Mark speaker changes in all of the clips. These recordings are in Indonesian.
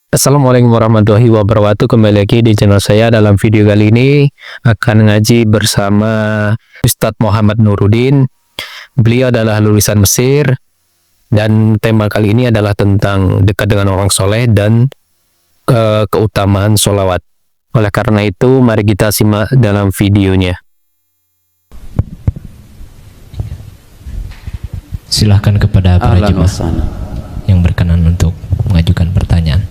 Speaker 1: Assalamualaikum warahmatullahi wabarakatuh. Kembali lagi di channel saya. Dalam video kali ini akan ngaji bersama Ustadz Muhammad Nuruddin. Beliau adalah lulusan Mesir dan tema kali ini adalah tentang dekat dengan orang soleh dan keutamaan sholawat. Oleh karena itu, mari kita simak dalam videonya.
Speaker 2: Silahkan kepada para jemaah yang berkenan untuk mengajukan pertanyaan.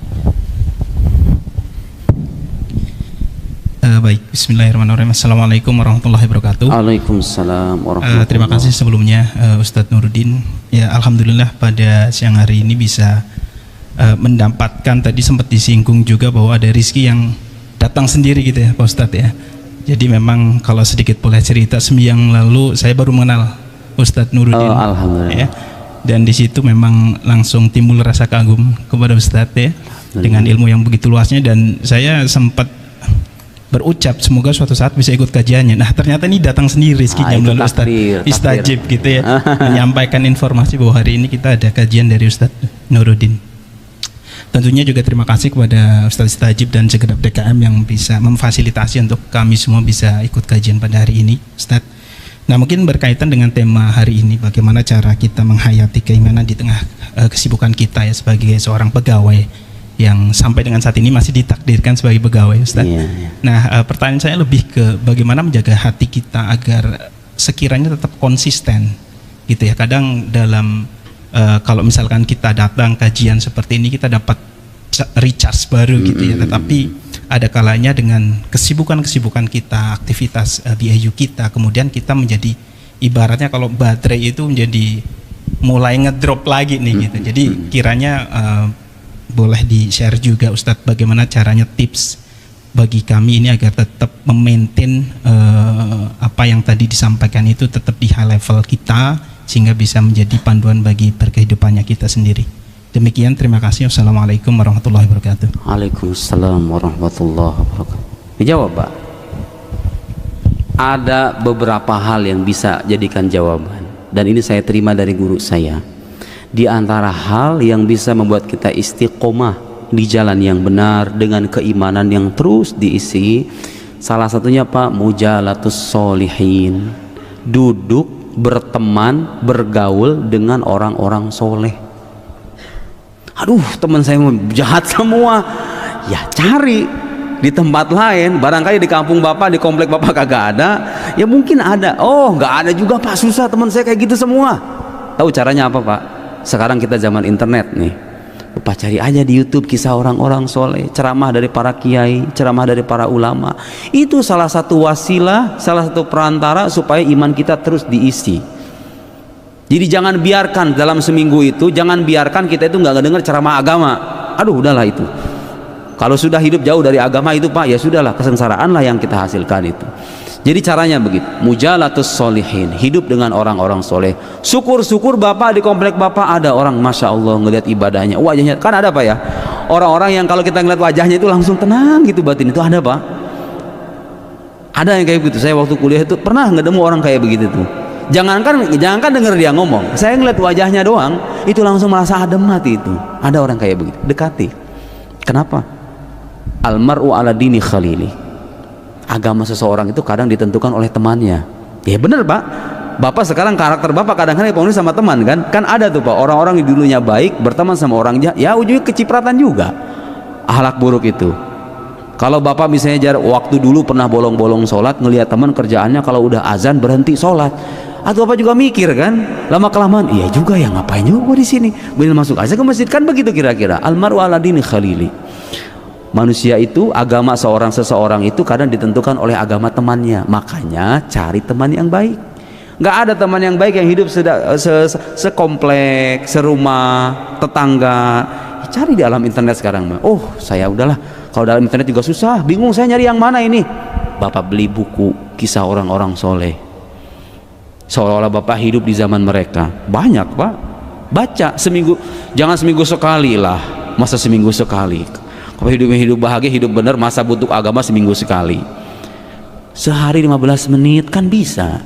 Speaker 3: Baik, bismillahirrahmanirrahim. Assalamualaikum warahmatullahi wabarakatuh.
Speaker 4: Waalaikumsalam warahmatullahi
Speaker 3: Terima kasih sebelumnya Ustadz Nuruddin. Ya, alhamdulillah pada siang hari ini bisa mendapatkan, tadi sempat disinggung juga bahwa ada rizki yang datang sendiri gitu ya Pak Ustadz ya. Jadi memang kalau sedikit boleh cerita, seminggu lalu saya baru mengenal Ustadz Nuruddin.
Speaker 4: Alhamdulillah.
Speaker 3: Ya. Dan di situ memang langsung timbul rasa kagum kepada Ustadz ya, dengan ilmu yang begitu luasnya, dan saya sempat berucap semoga suatu saat bisa ikut kajiannya. Nah, ternyata ini datang sendiri rezekinya melalui Ustadz Istajib gitu ya, menyampaikan informasi bahwa hari ini kita ada kajian dari Ustadz Nuruddin. Tentunya juga terima kasih kepada Ustadz Istajib dan segenap DKM yang bisa memfasilitasi untuk kami semua bisa ikut kajian pada hari ini, Ustadz. Nah, mungkin berkaitan dengan tema hari ini, bagaimana cara kita menghayati keimanan di tengah kesibukan kita ya sebagai seorang pegawai yang sampai dengan saat ini masih ditakdirkan sebagai pegawai, Ustaz. Nah, pertanyaan saya lebih ke bagaimana menjaga hati kita agar sekiranya tetap konsisten gitu ya. Kadang dalam kalau misalkan kita datang kajian seperti ini, kita dapat recharge baru gitu ya, tetapi ada kalanya dengan kesibukan-kesibukan kita, aktivitas BAU kita, kemudian kita menjadi ibaratnya kalau baterai itu menjadi mulai ngedrop lagi nih gitu. Jadi kiranya boleh di-share juga Ustadz bagaimana caranya, tips bagi kami ini agar tetap memaintain apa yang tadi disampaikan itu tetap di high level kita sehingga bisa menjadi panduan bagi berkehidupannya kita sendiri. Demikian, terima kasih. Wassalamualaikum warahmatullahi wabarakatuh.
Speaker 4: Waalaikumsalam warahmatullahi wabarakatuh. Dijawab, Pak. Ada beberapa hal yang bisa jadikan jawaban, dan ini saya terima dari guru saya. Di antara hal yang bisa membuat kita istiqomah di jalan yang benar dengan keimanan yang terus diisi, salah satunya Pak, mujalatus solihin, duduk berteman bergaul dengan orang-orang soleh. Aduh, teman saya jahat semua, ya cari di tempat lain. Barangkali di kampung Bapak, di komplek Bapak kagak ada, ya mungkin ada. Oh, nggak ada juga Pak, susah teman saya kayak gitu semua. Tahu caranya apa Pak? Sekarang kita zaman internet nih, Bapak cari aja di YouTube kisah orang-orang soleh, ceramah dari para kiai, ceramah dari para ulama. Itu salah satu wasilah, salah satu perantara supaya iman kita terus diisi. Jadi jangan biarkan dalam seminggu itu, jangan biarkan kita itu nggak dengar ceramah agama. Aduh, udahlah itu. Kalau sudah hidup jauh dari agama itu Pak, ya sudahlah, kesengsaraan lah yang kita hasilkan itu. Jadi caranya begitu, mujalatus solihin, hidup dengan orang-orang soleh. Syukur-syukur Bapak di komplek Bapak ada orang, Masya Allah, ngelihat ibadahnya, wajahnya, kan ada Pak ya, orang-orang yang kalau kita ngeliat wajahnya itu langsung tenang gitu batin, itu ada Pak. Ada yang kayak begitu. Saya waktu kuliah itu pernah ngedemu orang kayak begitu tuh. Jangankan denger dia ngomong, saya ngeliat wajahnya doang, itu langsung merasa adem hati itu. Ada orang kayak begitu, dekati. Kenapa? Almar'u ala dini khalili. Agama seseorang itu kadang ditentukan oleh temannya. Ya bener Pak. Bapak sekarang karakter Bapak kadang-kadang dipengaruhi sama teman kan? Kan ada tuh Pak, orang-orang yang dulunya baik berteman sama orang jahat, ya ujungnya kecipratan juga. Akhlak buruk itu. Kalau Bapak misalnya waktu dulu pernah bolong-bolong sholat, ngelihat teman kerjaannya kalau udah azan berhenti sholat, atau Bapak juga mikir kan, lama kelamaan, iya juga ya, ngapain juga di sini, boleh masuk aja ke masjid, kan begitu kira-kira. Almaru ala dini khalili. Manusia itu, agama seseorang itu kadang ditentukan oleh agama temannya. Makanya cari teman yang baik. Nggak ada teman yang baik yang hidup sekomplek, serumah, tetangga. Cari di alam internet sekarang. Oh, saya udahlah, kalau dalam internet juga susah, bingung saya nyari yang mana ini. Bapak beli buku kisah orang-orang soleh, seolah-olah Bapak hidup di zaman mereka. Banyak Pak, baca seminggu, jangan seminggu sekali lah, masa seminggu sekali. Kalau hidup bahagia, hidup benar, masa butuh agama seminggu sekali. Sehari 15 menit kan bisa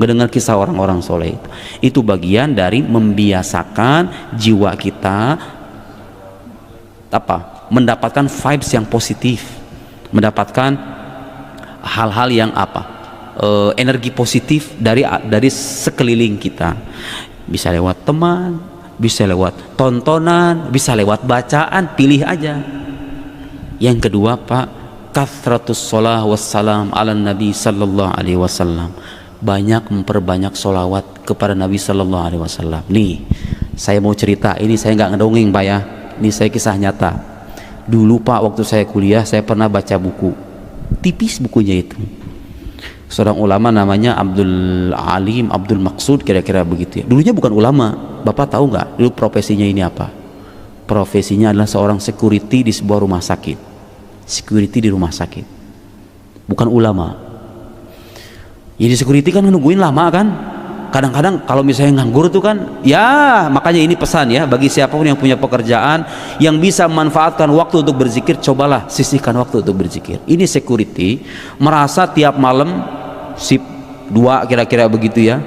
Speaker 4: ngedengar kisah orang-orang soleh itu. Itu bagian dari membiasakan jiwa kita apa? mendapatkan vibes yang positif, mendapatkan hal-hal yang energi positif dari sekeliling kita. Bisa lewat teman, bisa lewat tontonan, bisa lewat bacaan, pilih aja. Yang kedua Pak, kathratus sholah wassalam ala nabi sallallahu alaihi wasallam, banyak memperbanyak sholawat kepada Nabi sallallahu alaihi wasallam. Nih, saya mau cerita, ini saya nggak ngedongeng Pak ya, ini saya kisah nyata. Dulu Pak, waktu saya kuliah, saya pernah baca buku, tipis bukunya itu, seorang ulama namanya Abdul Alim Abdul Maksud, kira-kira begitu ya. Dulunya bukan ulama, Bapak tahu nggak dulu profesinya ini apa? Profesinya adalah seorang security di sebuah rumah sakit, security di rumah sakit, bukan ulama. Jadi security kan nungguin lama kan, kadang-kadang kalau misalnya nganggur tuh kan ya, makanya ini pesan ya bagi siapapun yang punya pekerjaan yang bisa memanfaatkan waktu untuk berzikir, cobalah sisihkan waktu untuk berzikir. Ini security merasa tiap malam sip 2 kira-kira begitu ya,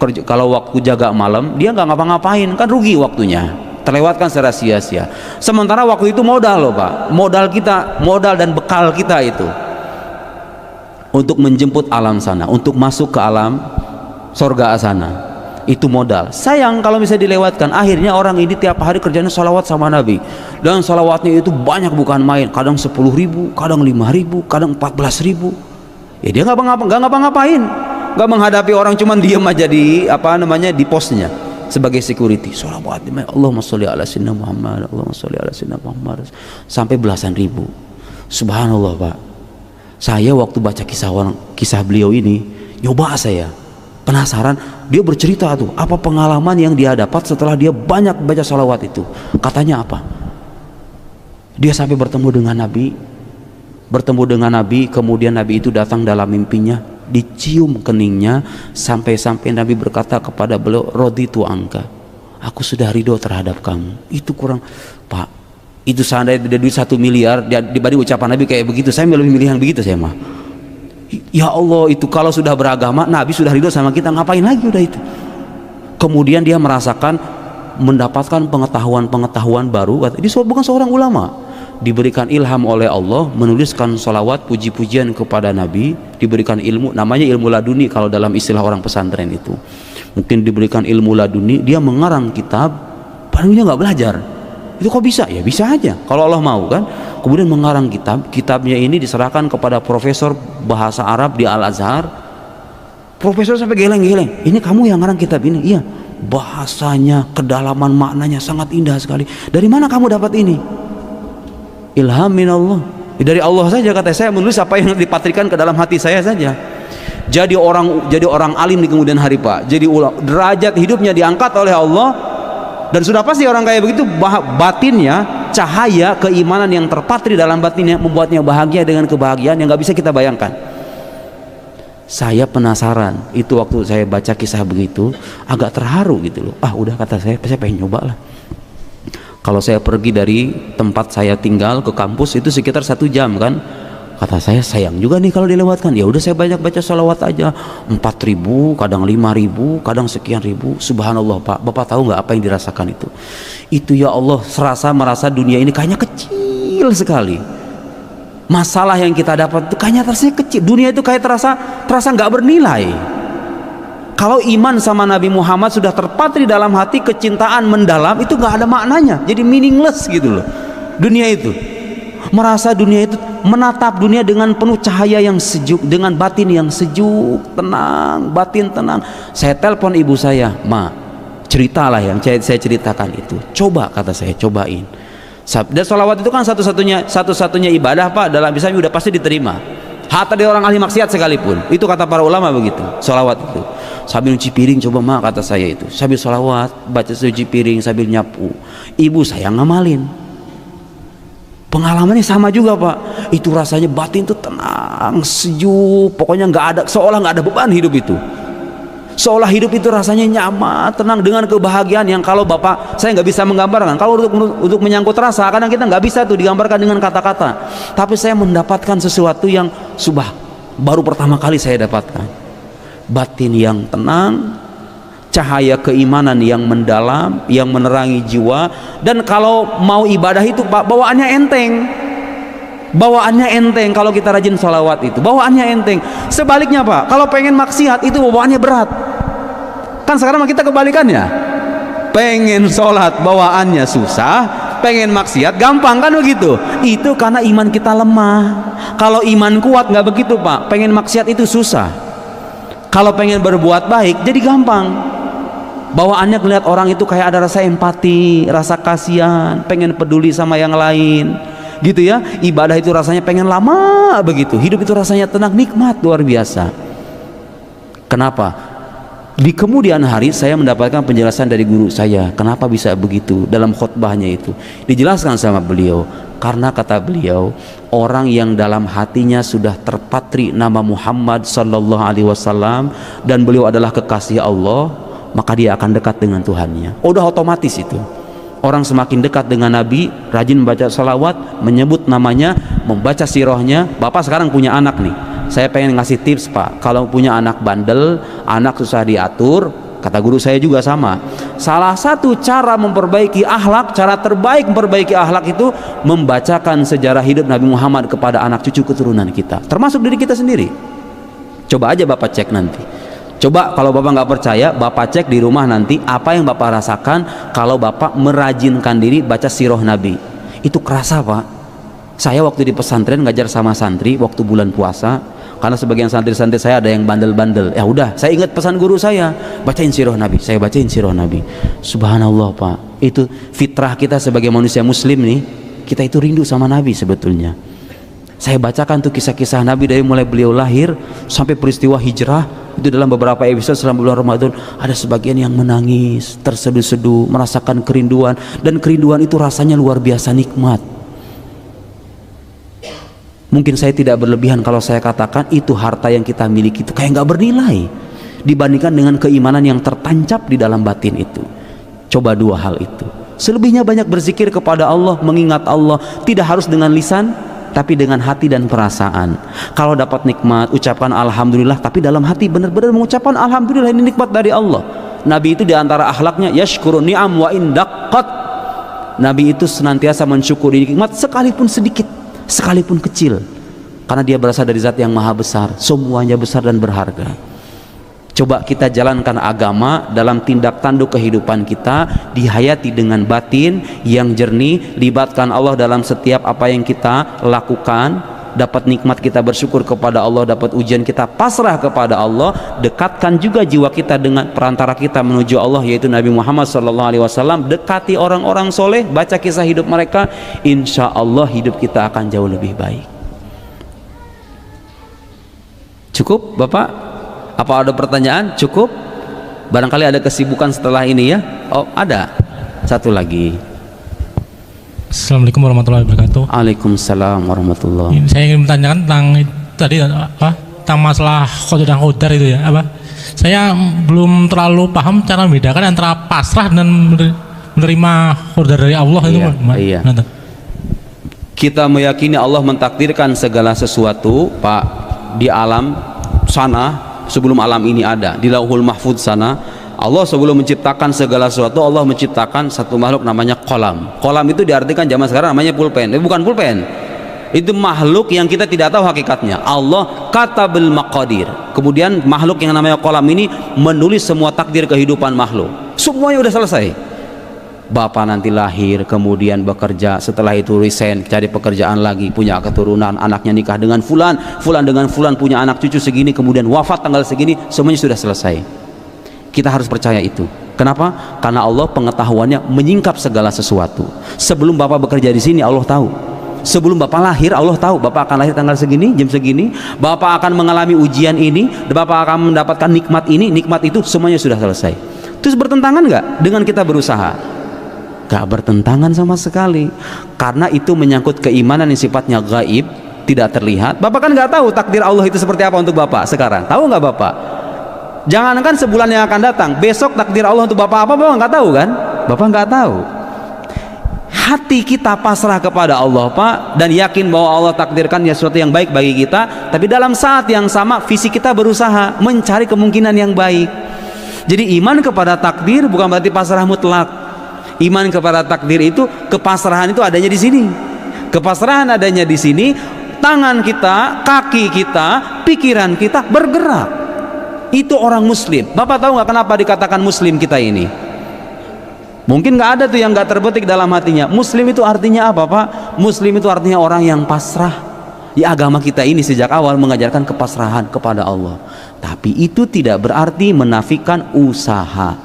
Speaker 4: kerja, kalau waktu jaga malam dia nggak ngapa-ngapain, kan rugi waktunya, terlewatkan secara sia-sia. Sementara waktu itu modal loh Pak, modal kita, modal dan bekal kita itu untuk menjemput alam sana, untuk masuk ke alam sorga sana, itu modal. Sayang kalau misalnya dilewatkan, akhirnya orang ini tiap hari kerjanya sholawat sama Nabi, dan sholawatnya itu banyak bukan main, kadang 10.000, kadang 5.000, kadang 14.000. Ya dia nggak ngapa-ngapain, nggak menghadapi orang, cuman diem aja di di posnya sebagai security, sholawat, Allahumma sholli ala sayyidina Muhammad, Allahumma sholli ala sayyidina Muhammad, sampai belasan ribu. Subhanallah Pak, saya waktu baca kisah beliau ini, nyoba saya penasaran, dia bercerita tuh apa pengalaman yang dia dapat setelah dia banyak baca sholawat itu. Katanya apa? Dia sampai bertemu dengan Nabi, kemudian Nabi itu datang dalam mimpinya, dicium keningnya, sampai-sampai Nabi berkata kepada beliau, raditu angka, aku sudah ridho terhadap kamu. Itu kurang Pak, itu seandainya ada duit 1 miliar dibanding ucapan Nabi kayak begitu, saya lebih milih yang begitu saya mah. Ya Allah, itu kalau sudah beragama, Nabi sudah ridho sama kita, ngapain lagi udah itu. Kemudian dia merasakan, mendapatkan pengetahuan baru. Dia bukan seorang ulama, diberikan ilham oleh Allah, menuliskan sholawat puji-pujian kepada Nabi, diberikan ilmu, namanya ilmu laduni kalau dalam istilah orang pesantren itu. Mungkin diberikan ilmu laduni, dia mengarang kitab, padahal dia nggak belajar. Itu kok bisa? Ya bisa aja kalau Allah mau kan. Kemudian mengarang kitabnya ini diserahkan kepada profesor bahasa Arab di Al-Azhar. Profesor sampai geleng-geleng, ini kamu yang ngarang kitab ini? Iya, bahasanya, kedalaman maknanya sangat indah sekali. Dari mana kamu dapat ini? Ilham minallah, dari Allah saja, kata saya menulis apa yang dipatrikan ke dalam hati saya saja. Jadi orang alim di kemudian hari Pak, jadi derajat hidupnya diangkat oleh Allah. Dan sudah pasti orang kayak begitu batinnya, cahaya keimanan yang terpatri dalam batinnya membuatnya bahagia dengan kebahagiaan yang nggak bisa kita bayangkan. Saya penasaran, itu waktu saya baca kisah begitu agak terharu gitu loh. Udah, kata saya pengen nyoba lah. Kalau saya pergi dari tempat saya tinggal ke kampus itu sekitar 1 jam kan. Kata saya sayang juga nih kalau dilewatkan. Ya udah saya banyak baca sholawat aja, 4.000, kadang 5.000, kadang sekian ribu. Subhanallah Pak, Bapak tahu nggak apa yang dirasakan itu? Itu ya Allah, merasa dunia ini kayaknya kecil sekali. Masalah yang kita dapat itu kayaknya rasanya kecil. Dunia itu kayak terasa nggak bernilai. Kalau iman sama Nabi Muhammad sudah terpatri dalam hati, kecintaan mendalam, itu nggak ada maknanya. Jadi meaningless gitu loh. Dunia itu merasa dunia itu, menatap dunia dengan penuh cahaya yang sejuk, dengan batin yang sejuk, tenang, batin tenang. Saya telepon ibu saya, Ma, ceritalah yang saya ceritakan itu. Coba, kata saya, cobain. Dan sholawat itu kan satu-satunya ibadah Pak, dalam Islam udah pasti diterima. Hatta dari orang ahli maksiat sekalipun. Itu kata para ulama begitu, sholawat itu. Sambil nyuci piring, coba Ma, kata saya itu. Sambil sholawat, baca cuci piring, sambil nyapu. Ibu saya ngamalin. Pengalamannya sama juga Pak, itu rasanya batin itu tenang, sejuk, pokoknya nggak ada, seolah nggak ada beban hidup itu, seolah hidup itu rasanya nyaman, tenang, dengan kebahagiaan yang kalau Bapak, saya nggak bisa menggambarkan. Kalau untuk menyangkut rasa, kadang kita nggak bisa tuh digambarkan dengan kata-kata, tapi saya mendapatkan sesuatu yang baru pertama kali saya dapatkan, batin yang tenang, cahaya keimanan yang mendalam, yang menerangi jiwa. Dan kalau mau ibadah itu Pak, bawaannya enteng. Bawaannya enteng kalau kita rajin sholawat itu, bawaannya enteng. Sebaliknya Pak, kalau pengen maksiat itu bawaannya berat. Kan sekarang kita kebalikannya, pengen sholat bawaannya susah, pengen maksiat gampang, kan begitu. Itu karena iman kita lemah. Kalau iman kuat nggak begitu Pak, pengen maksiat itu susah. Kalau pengen berbuat baik jadi gampang. Bawaannya ngeliat orang itu kayak ada rasa empati, rasa kasihan, pengen peduli sama yang lain, gitu ya. Ibadah itu rasanya pengen lama begitu, hidup itu rasanya tenang, nikmat, luar biasa. Kenapa? Di kemudian hari saya mendapatkan penjelasan dari guru saya kenapa bisa begitu. Dalam khutbahnya itu dijelaskan sama beliau, karena kata beliau, orang yang dalam hatinya sudah terpatri nama Muhammad sallallahu alaihi wasallam dan beliau adalah kekasih Allah, maka dia akan dekat dengan Tuhannya. Udah otomatis itu. Orang semakin dekat dengan Nabi, rajin membaca salawat, menyebut namanya, membaca sirahnya. Bapak sekarang punya anak nih, saya pengen ngasih tips Pak, kalau punya anak bandel, anak susah diatur, kata guru saya juga sama, salah satu cara memperbaiki akhlak, cara terbaik memperbaiki akhlak itu membacakan sejarah hidup Nabi Muhammad kepada anak cucu keturunan kita, termasuk diri kita sendiri. Coba aja Bapak cek nanti. Coba kalau Bapak nggak percaya, Bapak cek di rumah nanti apa yang Bapak rasakan kalau Bapak merajinkan diri baca sirah Nabi. Itu kerasa Pak. Saya waktu di pesantren ngajar sama santri waktu bulan puasa, karena sebagian santri-santri saya ada yang bandel-bandel. Ya udah, saya ingat pesan guru saya, bacain sirah Nabi. Saya bacain sirah Nabi. Subhanallah Pak, itu fitrah kita sebagai manusia muslim nih, kita itu rindu sama Nabi sebetulnya. Saya bacakan tuh kisah-kisah Nabi dari mulai beliau lahir sampai peristiwa hijrah. Itu dalam beberapa episode selama bulan Ramadan ada sebagian yang menangis, terseduh-seduh, merasakan kerinduan, dan kerinduan itu rasanya luar biasa nikmat. Mungkin saya tidak berlebihan kalau saya katakan itu harta yang kita miliki itu kayak nggak bernilai dibandingkan dengan keimanan yang tertancap di dalam batin itu. Coba dua hal itu. Selebihnya banyak berzikir kepada Allah, mengingat Allah, tidak harus dengan lisan, tapi dengan hati dan perasaan. Kalau dapat nikmat, ucapkan alhamdulillah, tapi dalam hati benar-benar mengucapkan alhamdulillah, ini nikmat dari Allah. Nabi itu diantara akhlaknya yashkurun ni'am wa indaqqat. Nabi itu senantiasa mensyukuri nikmat sekalipun sedikit, sekalipun kecil, karena dia berasal dari zat yang maha besar, semuanya besar dan berharga. Coba kita jalankan agama dalam tindak tanduk kehidupan kita, dihayati dengan batin yang jernih, libatkan Allah dalam setiap apa yang kita lakukan, dapat nikmat kita bersyukur kepada Allah, dapat ujian kita pasrah kepada Allah, dekatkan juga jiwa kita dengan perantara kita menuju Allah yaitu Nabi Muhammad SAW, dekati orang-orang soleh, baca kisah hidup mereka, insya Allah hidup kita akan jauh lebih baik. Cukup Bapak? Apa ada pertanyaan? Cukup? Barangkali ada kesibukan setelah ini ya? Oh ada, satu lagi.
Speaker 5: Assalamualaikum warahmatullahi wabarakatuh.
Speaker 4: Waalaikumsalam warahmatullahi.
Speaker 5: Saya ingin menanyakan tentang tadi apa? Tentang masalah qadar dan qadar itu ya, apa? Saya belum terlalu paham cara membedakan antara pasrah dan menerima qadar dari Allah itu.
Speaker 4: Iya. Kita meyakini Allah mentakdirkan segala sesuatu, Pak, di alam sana sebelum alam ini ada, di Lauhul Mahfudz sana. Allah sebelum menciptakan segala sesuatu, Allah menciptakan satu makhluk namanya kolam. Kolam itu diartikan zaman sekarang namanya pulpen. Bukan pulpen, itu makhluk yang kita tidak tahu hakikatnya. Allah katabul maqadir. Kemudian makhluk yang namanya kolam ini menulis semua takdir kehidupan makhluk. Semuanya udah selesai. Bapak nanti lahir, kemudian bekerja, setelah itu resign, cari pekerjaan lagi, punya keturunan, anaknya nikah dengan fulan, fulan dengan fulan punya anak cucu segini, kemudian wafat tanggal segini, semuanya sudah selesai. Kita harus percaya itu. Kenapa? Karena Allah pengetahuannya menyingkap segala sesuatu. Sebelum Bapak bekerja di sini, Allah tahu. Sebelum Bapak lahir, Allah tahu Bapak akan lahir tanggal segini, jam segini, Bapak akan mengalami ujian ini, Bapak akan mendapatkan nikmat ini, nikmat itu, semuanya sudah selesai. Terus bertentangan nggak dengan kita berusaha? Gak bertentangan sama sekali, karena itu menyangkut keimanan yang sifatnya gaib, tidak terlihat. Bapak kan nggak tahu takdir Allah itu seperti apa untuk Bapak sekarang. Tahu nggak Bapak? Jangankan sebulan yang akan datang, besok takdir Allah untuk Bapak apa, Bapak nggak tahu kan? Bapak nggak tahu. Hati kita pasrah kepada Allah Pak, dan yakin bahwa Allah takdirkan ya sesuatu yang baik bagi kita. Tapi dalam saat yang sama fisik kita berusaha mencari kemungkinan yang baik. Jadi iman kepada takdir bukan berarti pasrah mutlak. Iman kepada takdir itu, kepasrahan itu adanya di sini. Kepasrahan adanya di sini, tangan kita, kaki kita, pikiran kita bergerak. Itu orang muslim. Bapak tahu nggak kenapa dikatakan muslim kita ini? Mungkin nggak ada tuh yang nggak terbetik dalam hatinya. Muslim itu artinya apa, Pak? Muslim itu artinya orang yang pasrah. Ya, agama kita ini sejak awal mengajarkan kepasrahan kepada Allah. Tapi itu tidak berarti menafikan usaha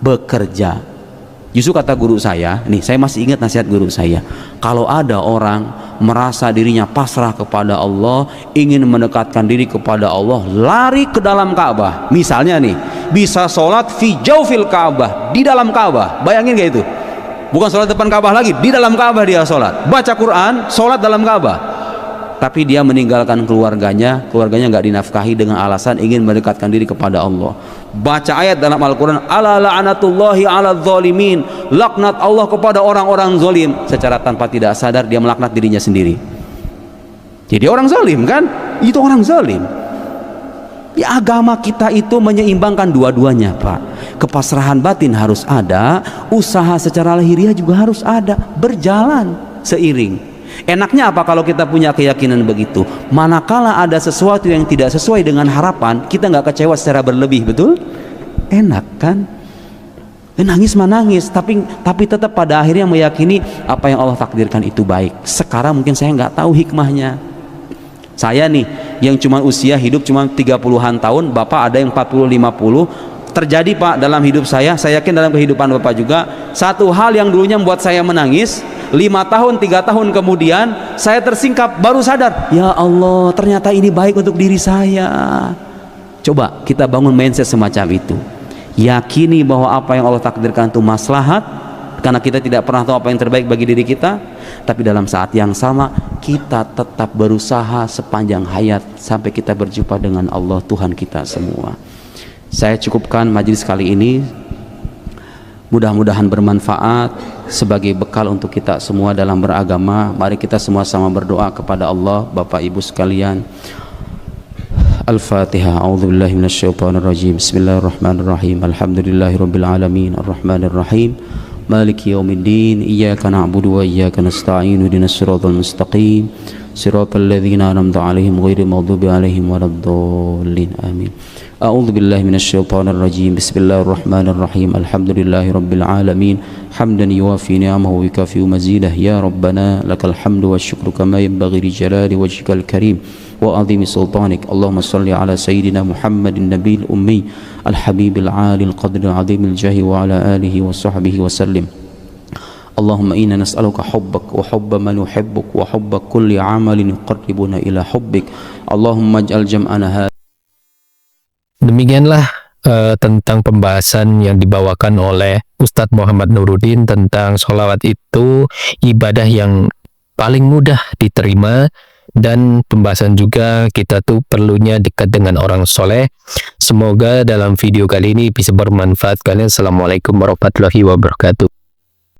Speaker 4: bekerja. Justru kata guru saya, nih saya masih ingat nasihat guru saya, kalau ada orang merasa dirinya pasrah kepada Allah, ingin mendekatkan diri kepada Allah, lari ke dalam Ka'bah. Misalnya nih, bisa sholat fi jaufil Ka'bah, di dalam Ka'bah. Bayangin gak itu? Bukan sholat depan Ka'bah lagi, di dalam Ka'bah dia sholat. Baca Quran, sholat dalam Ka'bah. Tapi dia meninggalkan keluarganya nggak dinafkahi dengan alasan ingin mendekatkan diri kepada Allah. Baca ayat dalam Al-Quran, ala la'anatullahi ala zalimin, laknat Allah kepada orang-orang zalim. Secara tanpa tidak sadar dia melaknat dirinya sendiri. Jadi orang zalim kan? Itu orang zalim. Ya, agama kita itu menyeimbangkan dua-duanya, Pak. Kepasrahan batin harus ada, usaha secara lahiriah juga harus ada, berjalan seiring. Enaknya apa kalau kita punya keyakinan begitu? Manakala ada sesuatu yang tidak sesuai dengan harapan, kita nggak kecewa secara berlebih, betul? Enak kan? Nangis menangis, tapi tetap pada akhirnya meyakini apa yang Allah takdirkan itu baik. Sekarang mungkin saya nggak tahu hikmahnya. Saya nih yang cuma usia hidup cuma 30-an tahun, Bapak ada yang 40-50. Terjadi, Pak, dalam hidup saya yakin dalam kehidupan Bapak juga, satu hal yang dulunya membuat saya menangis, 5 tahun, 3 tahun kemudian saya tersingkap, baru sadar, ya Allah, ternyata ini baik untuk diri saya. Coba kita bangun mindset semacam itu. Yakini bahwa apa yang Allah takdirkan itu maslahat, karena kita tidak pernah tahu apa yang terbaik bagi diri kita. Tapi dalam saat yang sama kita tetap berusaha sepanjang hayat sampai kita berjumpa dengan Allah, Tuhan kita semua. Saya cukupkan majelis kali ini, mudah-mudahan bermanfaat sebagai bekal untuk kita semua dalam beragama. Mari kita semua sama berdoa kepada Allah. Bapak Ibu sekalian, Al-Fatihah. A'udzubillahi minasyaitonirrajim. Bismillahirrahmanirrahim. Alhamdulillahirabbil alamin, arrahmanirrahim, maliki yaumiddin, iyyaka na'budu wa iyyaka nasta'in, ihdinas siratal mustaqim, siratal ladzina an'amta 'alaihim ghairil maghdubi 'alaihim waladdallin. Amin. A'udzu billahi minasyaitonir rajim. Bismillahirrahmanirrahim. Alhamdulillahirabbil alamin, hamdan yuwafi ni'amahu wa yukafi'u mazidah. Ya Rabbana lakal hamdu wasyukru kama yanbaghi li jalali wajhikal karim wa 'azimi sultanik. Allahumma shalli ala sayyidina Muhammadin nabiyil ummi al-habibil 'alil qadri 'azimil jahi wa ala alihi wa sahbihi wa sallim. Allahumma inna nas'aluka hubbak wa hubba man yuhibbuk wa hubba kulli 'amalin yuqarribuna ila hubbik. Allahumma ij'al jam'ana.
Speaker 1: Demikianlah tentang pembahasan yang dibawakan oleh Ustadz Muhammad Nuruddin tentang sholawat itu ibadah yang paling mudah diterima, dan pembahasan juga kita tuh perlunya dekat dengan orang soleh. Semoga dalam video kali ini bisa bermanfaat kalian. Assalamualaikum warahmatullahi wabarakatuh.